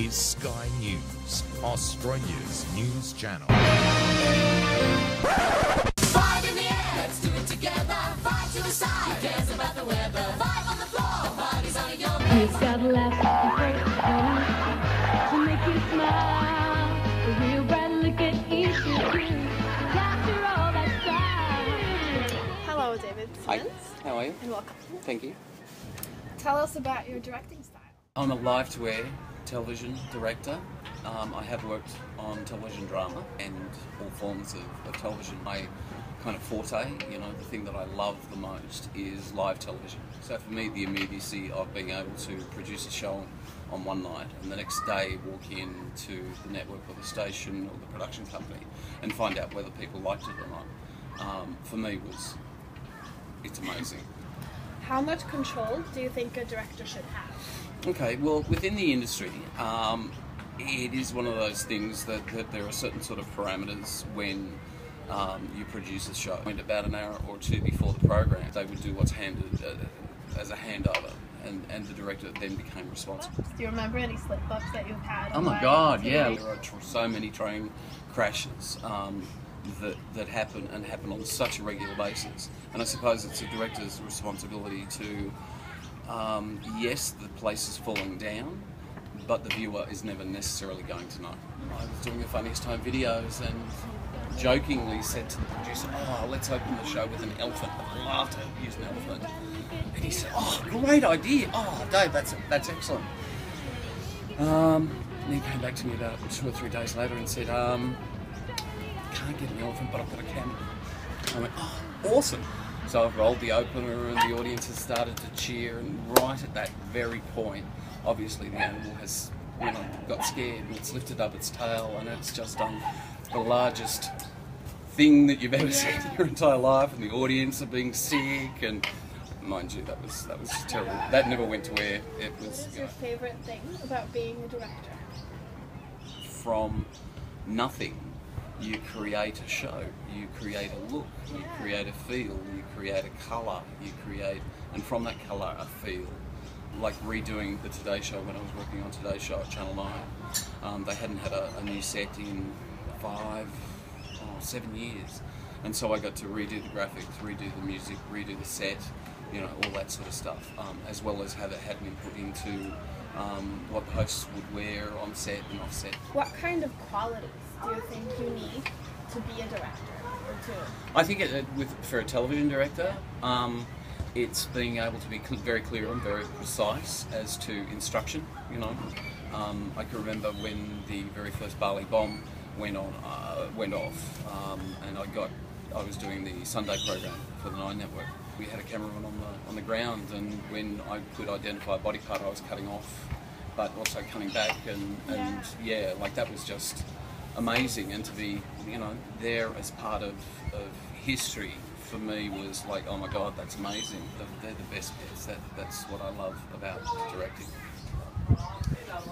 is Sky News, Australia's news channel. 5 in the air, let's do it together. 5 to the side, who cares about the weather? 5 on the floor, the party's on your He's got laughs to make you smile. A real bright look at each of you. After all that style. Hello, David Hi, Simmons, how are you? and welcome. Thank you. Tell us about your directing style. I'm a live-to-air television director. I have worked on television drama and all forms of television. My kind of forte, the thing that I love the most is live television. So for me, the immediacy of being able to produce a show on one night and the next day walk into the network or the station or the production company and find out whether people liked it or not, for me it's amazing. How much control do you think a director should have? Okay, well, within the industry, it is one of those things that there are certain sort of parameters when you produce a show. And about an hour or two before the program, they would do what's handed as a handover, and the director then became responsible. Do you remember any slip-ups that you've had? Oh my God, yeah. There are so many train crashes that happen on such a regular basis. And I suppose it's a director's responsibility to, yes, the place is falling down, but the viewer is never necessarily going to know. I was doing the Funniest Home Videos and jokingly said to the producer, let's open the show with an elephant. I'd love to use an elephant. And he said, great idea. Dave, that's excellent. And he came back to me about 2 or 3 days later and said, can't get an elephant, but I've got a camera. I went, awesome. So I've rolled the opener and the audience has started to cheer, and right at that very point, obviously the animal has got scared and it's lifted up its tail and it's just done the largest thing that you've ever seen in your entire life, and the audience are being sick, and mind you, that was terrible. That never went to air. It was. What is your favourite thing about being a director? From nothing, you create a show, you create a look, you create a feel, you create a colour, and from that colour a feel. Like redoing the Today Show when I was working on Today Show at Channel 9. They hadn't had a new set in 7 years. And so I got to redo the graphics, redo the music, redo the set, all that sort of stuff, as well as have it had an input into what the hosts would wear on set and off set. What kind of qualities do you think you need to be a director or to? I think for a television director, it's being able to be very clear and very precise as to instruction. I can remember when the very first Bali bomb went off, and I was doing the Sunday program for the Nine Network. We had a cameraman on the ground, and when I could identify a body part, I was cutting off, but also coming back, and that was just amazing. And to be there as part of history for me was like, oh my God, that's amazing. They're the best bits. That's what I love about directing.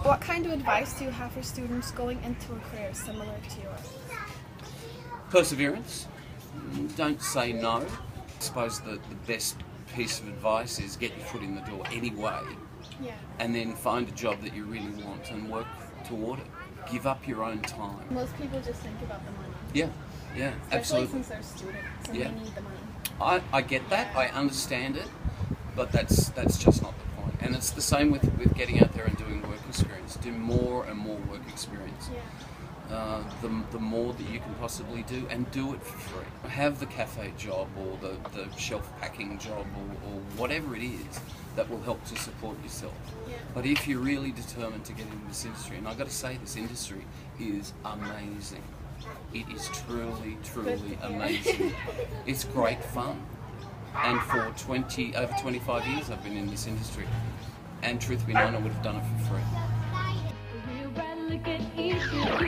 What kind of advice do you have for students going into a career similar to yours? Perseverance. Don't say no. I suppose the best piece of advice is get your foot in the door anyway, and then find a job that you really want and work toward it. Give up your own time. Most people just think about the money. Yeah, Especially absolutely. since they're students and they need the money. I get that, I understand it, but that's just not the point. And it's the same with getting out there and doing work experience. Do more and more work experience. The more that you can possibly do, and do it for free. Have the cafe job or the shelf packing job or whatever it is that will help to support yourself. But if you're really determined to get into this industry, and I've got to say, this industry is amazing. It is truly, truly amazing. It's great fun. And for over 25 years I've been in this industry. And truth be known, I would have done it for free. A real bright look at each of you.